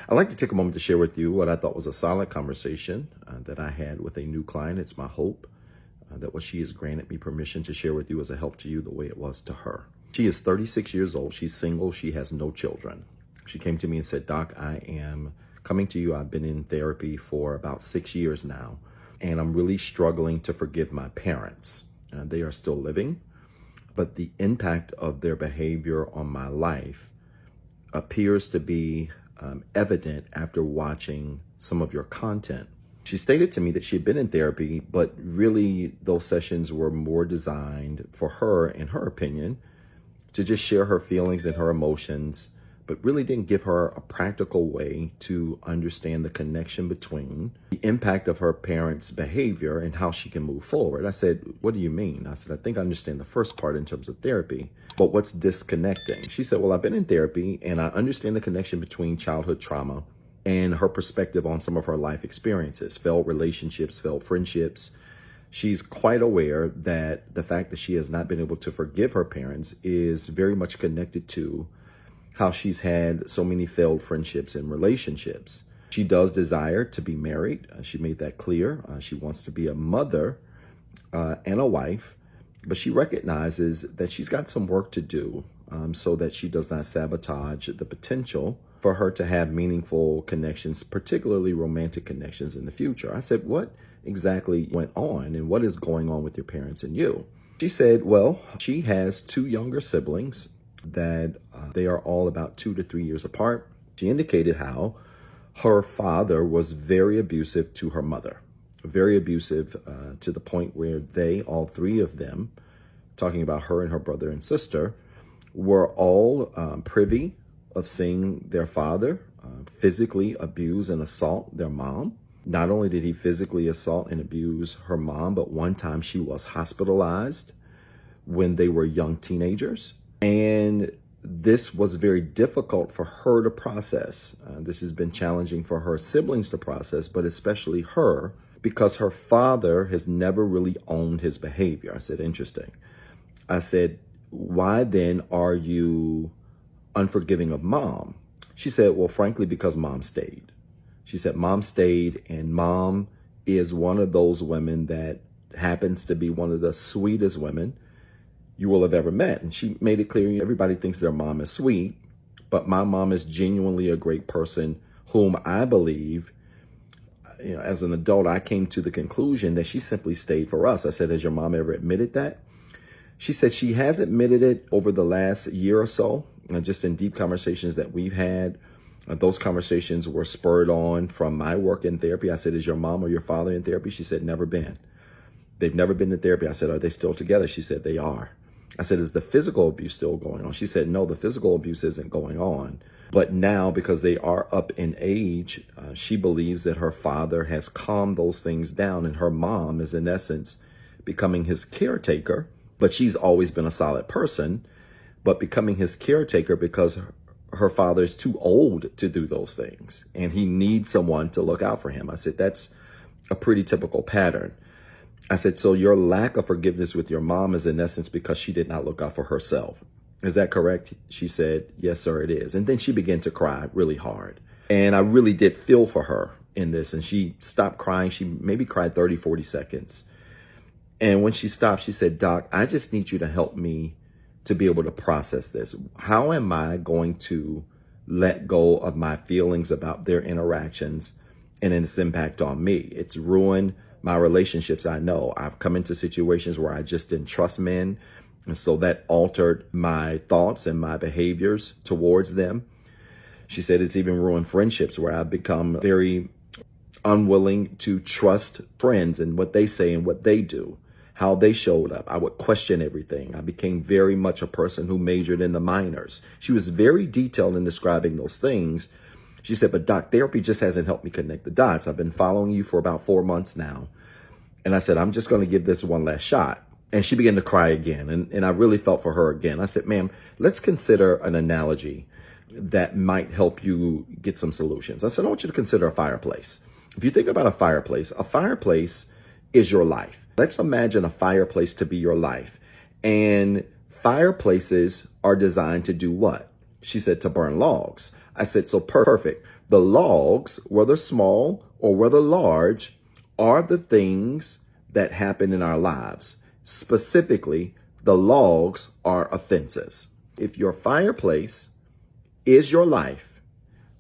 I'd like to take a moment to share with you what I thought was a solid conversation that I had with a new client. It's my hope that what she has granted me permission to share with you is a help to you the way it was to her. She is 36 years old. She's single. She has no children. She came to me and said, Doc, I am coming to you. I've been in therapy for about 6 years now, and I'm really struggling to forgive my parents. They are still living, but the impact of their behavior on my life appears to be evident after watching some of your content. She stated to me that she had been in therapy, but really those sessions were more designed for her, in her opinion, to just share her feelings and her emotions, but really didn't give her a practical way to understand the connection between the impact of her parents' behavior and how she can move forward. I said, what do you mean? I said, I think I understand the first part in terms of therapy, but what's disconnecting? She said, well, I've been in therapy and I understand the connection between childhood trauma and her perspective on some of her life experiences, failed relationships, failed friendships. She's quite aware that the fact that she has not been able to forgive her parents is very much connected to how she's had so many failed friendships and relationships. She does desire to be married. She made that clear. She wants to be a mother and a wife, but she recognizes that she's got some work to do so that she does not sabotage the potential for her to have meaningful connections, particularly romantic connections in the future. I said, what exactly went on and what is going on with your parents and you? She said, well, she has 2 younger siblings that they are all about 2 to 3 years apart. She indicated how her father was very abusive to her mother, very abusive to the point where they, all 3 of them, talking about her and her brother and sister, were all privy of seeing their father physically abuse and assault their mom. Not only did he physically assault and abuse her mom, but one time she was hospitalized when they were young teenagers. And this was very difficult for her to process. This has been challenging for her siblings to process, but especially her, because her father has never really owned his behavior. I said, interesting. I said, why then are you unforgiving of mom? She said, well, frankly, because mom stayed. She said, mom stayed, and mom is one of those women that happens to be one of the sweetest women you will have ever met. And she made it clear, everybody thinks their mom is sweet, but my mom is genuinely a great person whom I believe, as an adult, I came to the conclusion that she simply stayed for us. I said, has your mom ever admitted that? She said she has admitted it over the last year or so, just in deep conversations that we've had. Those conversations were spurred on from my work in therapy. I said, is your mom or your father in therapy? She said, never been. They've never been to therapy. I said, are they still together? She said, they are. I said, is the physical abuse still going on? She said, no, the physical abuse isn't going on. But now, because they are up in age, she believes that her father has calmed those things down, and her mom is, in essence, becoming his caretaker. But she's always been a solid person, but becoming his caretaker because her father is too old to do those things, and he needs someone to look out for him. I said, that's a pretty typical pattern. I said, so your lack of forgiveness with your mom is in essence because she did not look out for herself. Is that correct? She said, yes, sir, it is. And then she began to cry really hard. And I really did feel for her in this. And she stopped crying. She maybe cried 30, 40 seconds. And when she stopped, she said, Doc, I just need you to help me to be able to process this. How am I going to let go of my feelings about their interactions and its impact on me? It's ruined my relationships. I know I've come into situations where I just didn't trust men. And so that altered my thoughts and my behaviors towards them. She said it's even ruined friendships where I've become very unwilling to trust friends and what they say and what they do, how they showed up. I would question everything. I became very much a person who majored in the minors. She was very detailed in describing those things. She said, but Doc, therapy just hasn't helped me connect the dots. I've been following you for about 4 months now. And I said, I'm just going to give this one last shot. And she began to cry again. And I really felt for her again. I said, ma'am, let's consider an analogy that might help you get some solutions. I said, I want you to consider a fireplace. If you think about a fireplace is your life. Let's imagine a fireplace to be your life. And fireplaces are designed to do what? She said, to burn logs. I said, so perfect. The logs, whether small or whether large, are the things that happen in our lives. Specifically, the logs are offenses. If your fireplace is your life,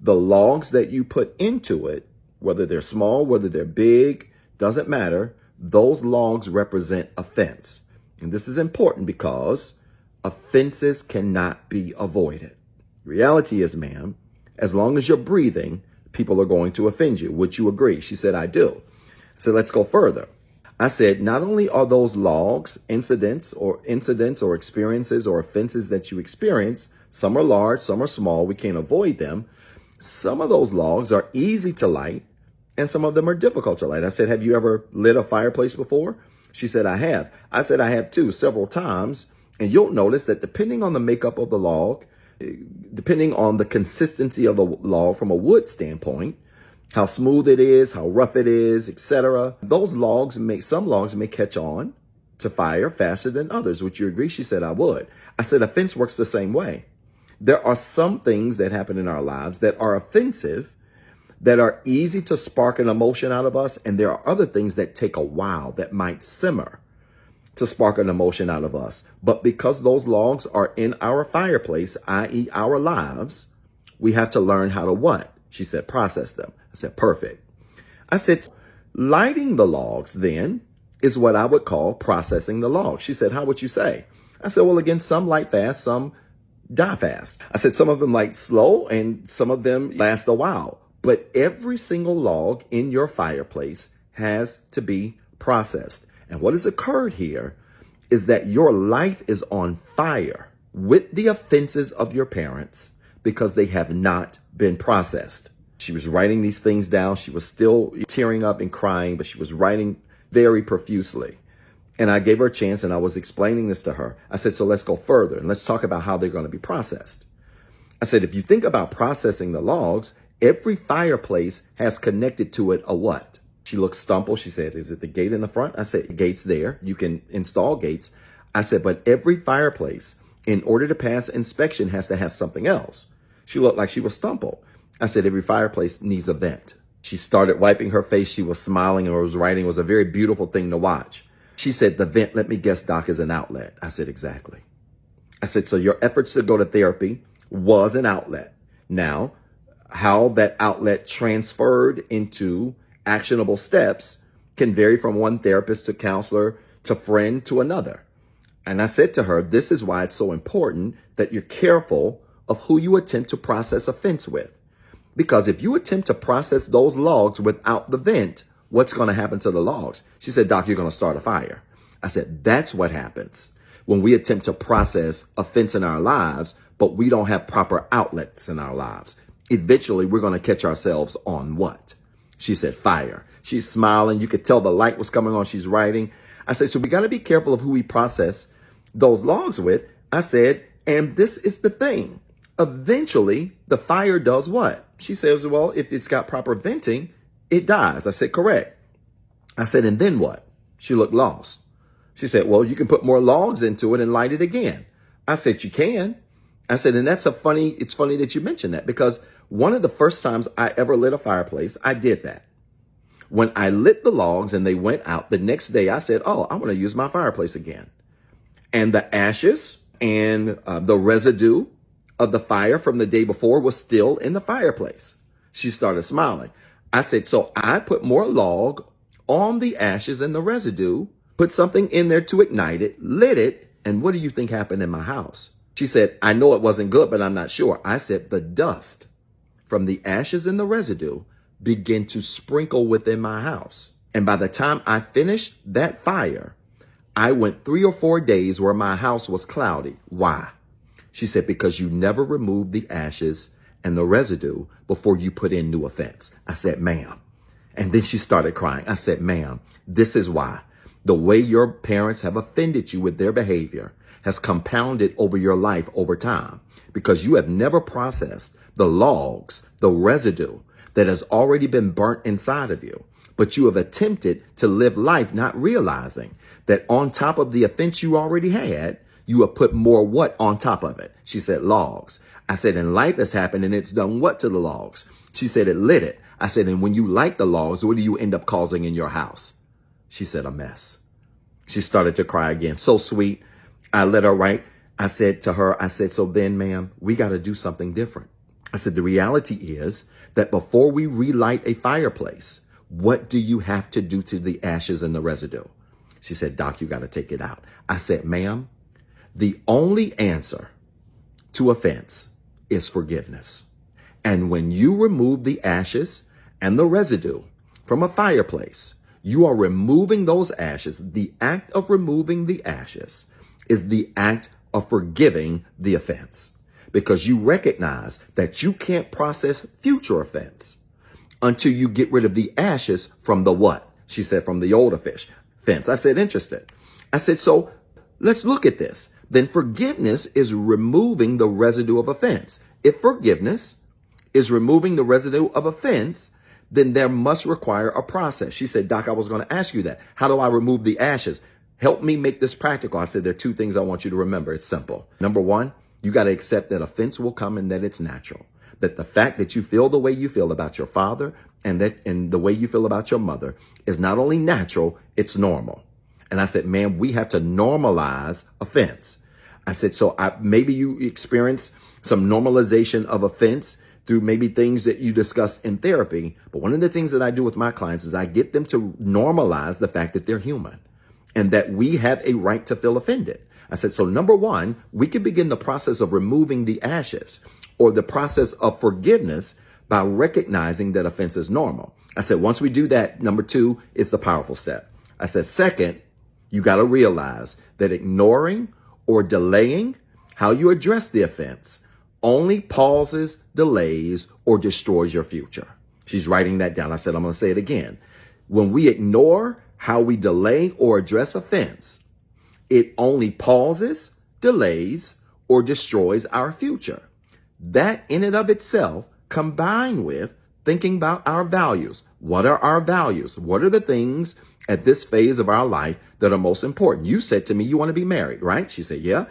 the logs that you put into it, whether they're small, whether they're big, doesn't matter, those logs represent offense. And this is important because offenses cannot be avoided. Reality is, ma'am, as long as you're breathing, people are going to offend you. Would you agree? She said, I do. I said, let's go further. I said, not only are those logs incidents or experiences or offenses that you experience, some are large, some are small, we can't avoid them. Some of those logs are easy to light and some of them are difficult to light. I said, have you ever lit a fireplace before? She said, I have. I said, I have too, several times. And you'll notice that depending on the makeup of the log, depending on the consistency of the log from a wood standpoint, how smooth it is, how rough it is, etc. Some logs may catch on to fire faster than others. Would you agree? She said, I would. I said, offense works the same way. There are some things that happen in our lives that are offensive, that are easy to spark an emotion out of us. And there are other things that take a while, that might simmer to spark an emotion out of us. But because those logs are in our fireplace, i.e. our lives, we have to learn how to what? She said, process them. I said, perfect. I said, lighting the logs then is what I would call processing the logs. She said, how would you say? I said, well, again, some light fast, some die fast. I said, some of them light slow and some of them last a while. But every single log in your fireplace has to be processed. And what has occurred here is that your life is on fire with the offenses of your parents because they have not been processed. She was writing these things down. She was still tearing up and crying, but she was writing very profusely. And I gave her a chance and I was explaining this to her. I said, so let's go further and let's talk about how they're going to be processed. I said, if you think about processing the logs, every fireplace has connected to it a what? She looked stumbled. She said, is it the gate in the front? I said, gate's there. You can install gates. I said, but every fireplace, in order to pass inspection, has to have something else. She looked like she was stumbled. I said, every fireplace needs a vent. She started wiping her face. She was smiling and was writing. It was a very beautiful thing to watch. She said, the vent, let me guess, Doc, is an outlet. I said, exactly. I said, so your efforts to go to therapy was an outlet. Now, how that outlet transferred into actionable steps can vary from one therapist to counselor to friend to another. And I said to her, this is why it's so important that you're careful of who you attempt to process offense with. Because if you attempt to process those logs without the vent, what's going to happen to the logs? She said, Doc, you're going to start a fire. I said, that's what happens when we attempt to process offense in our lives, but we don't have proper outlets in our lives. Eventually, we're going to catch ourselves on what? She said, fire. She's smiling. You could tell the light was coming on. She's writing. I said, so we got to be careful of who we process those logs with. I said, and this is the thing. Eventually, the fire does what? She says, well, if it's got proper venting, it dies. I said, correct. I said, and then what? She looked lost. She said, well, you can put more logs into it and light it again. I said, you can. I said, and it's funny that you mentioned that because one of the first times I ever lit a fireplace, I did that. When I lit the logs and they went out, the next day I said, oh, I'm going to use my fireplace again. And the ashes and the residue of the fire from the day before was still in the fireplace. She started smiling. I said, so I put more log on the ashes and the residue, put something in there to ignite it, lit it, and what do you think happened in my house? She said, I know it wasn't good, but I'm not sure. I said, the dust from the ashes and the residue began to sprinkle within my house. And by the time I finished that fire, I went 3 or 4 days where my house was cloudy. Why? She said, because you never removed the ashes and the residue before you put in new offense. I said, ma'am. And then she started crying. I said, ma'am, this is why. The way your parents have offended you with their behavior has compounded over your life over time because you have never processed the logs, the residue that has already been burnt inside of you. But you have attempted to live life not realizing that on top of the offense you already had, you have put more what on top of it? She said, logs. I said, and life has happened and it's done what to the logs? She said, it lit it. I said, and when you light the logs, what do you end up causing in your house? She said, a mess. She started to cry again. So sweet. I let her write. I said to her, I said, so then, ma'am, we got to do something different. I said, the reality is that before we relight a fireplace, what do you have to do to the ashes and the residue? She said, Doc, you got to take it out. I said, ma'am, the only answer to offense is forgiveness. And when you remove the ashes and the residue from a fireplace, you are removing those ashes. The act of removing the ashes is the act of forgiving the offense, because you recognize that you can't process future offense until you get rid of the ashes from the what? She said, from the old offense. I said, interesting. I said, so let's look at this. Then forgiveness is removing the residue of offense. If forgiveness is removing the residue of offense, then there must require a process. She said, Doc, I was going to ask you that. How do I remove the ashes? Help me make this practical. I said, there are two things I want you to remember. It's simple. Number one, you got to accept that offense will come and that it's natural. That the fact that you feel the way you feel about your father and the way you feel about your mother is not only natural, it's normal. And I said, man, we have to normalize offense. I said, so maybe you experience some normalization of offense through maybe things that you discussed in therapy. But one of the things that I do with my clients is I get them to normalize the fact that they're human and that we have a right to feel offended. I said, so number one, we can begin the process of removing the ashes or the process of forgiveness by recognizing that offense is normal. I said, once we do that, number two, it's the powerful step. I said, second, you got to realize that ignoring or delaying how you address the offense only pauses, delays, or destroys your future. She's writing that down. I said, I'm going to say it again. When we ignore how we delay or address offense, it only pauses, delays, or destroys our future. That in and of itself, combined with thinking about our values. What are our values? What are the things at this phase of our life that are most important? You said to me, you want to be married, right? She said, yeah.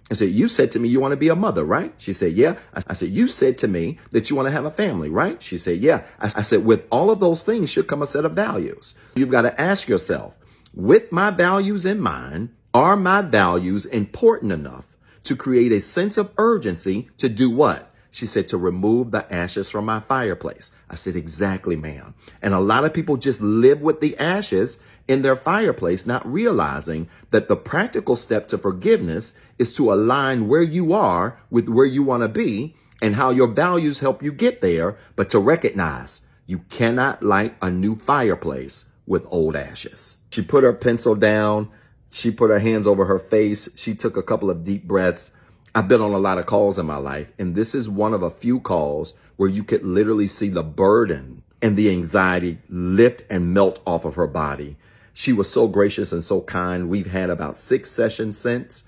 I said, you said to me, you want to be a mother, right? She said, yeah. I said, you said to me that you want to have a family, right? She said, yeah. I said, with all of those things should come a set of values. You've got to ask yourself, with my values in mind, are my values important enough to create a sense of urgency to do what? She said, to remove the ashes from my fireplace. I said, exactly, ma'am. And a lot of people just live with the ashes in their fireplace, not realizing that the practical step to forgiveness is to align where you are with where you want to be and how your values help you get there, but to recognize you cannot light a new fireplace with old ashes. She put her pencil down. She put her hands over her face. She took a couple of deep breaths. I've been on a lot of calls in my life, and this is one of a few calls where you could literally see the burden and the anxiety lift and melt off of her body. She was so gracious and so kind. We've had about 6 sessions since,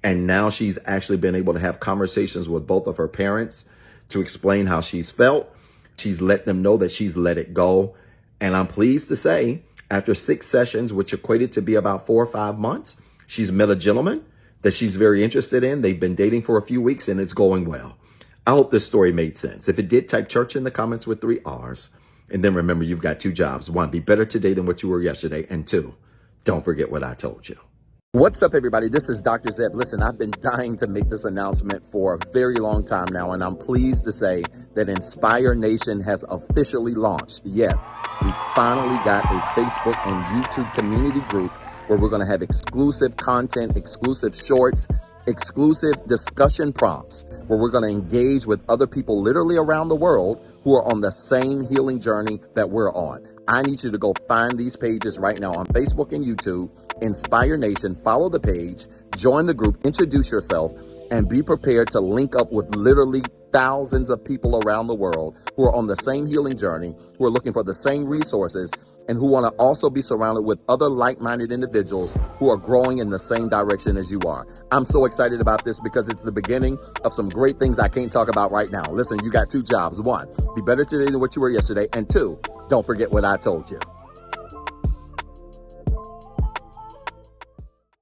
and now she's actually been able to have conversations with both of her parents to explain how she's felt. She's let them know that she's let it go. And I'm pleased to say, after 6 sessions, which equated to be about 4 or 5 months, she's met a gentleman that she's very interested in. They've been dating for a few weeks and it's going well. I hope this story made sense. If it did, type church in the comments with 3 R's. And then remember, you've got 2 jobs. 1, be better today than what you were yesterday. And 2, don't forget what I told you. What's up, everybody? This is Dr. Zeb. Listen, I've been dying to make this announcement for a very long time now, and I'm pleased to say that Inspire Nation has officially launched. Yes, we finally got a Facebook and YouTube community group where we're going to have exclusive content, exclusive shorts, exclusive discussion prompts, where we're going to engage with other people literally around the world who are on the same healing journey that we're on. I need you to go find these pages right now on Facebook and YouTube. Inspire Nation, follow the page, join the group, introduce yourself, and be prepared to link up with literally thousands of people around the world who are on the same healing journey, who are looking for the same resources, and who want to also be surrounded with other like-minded individuals who are growing in the same direction as you are. I'm so excited about this because it's the beginning of some great things I can't talk about right now. Listen, you got 2 jobs. 1, be better today than what you were yesterday. And 2, don't forget what I told you.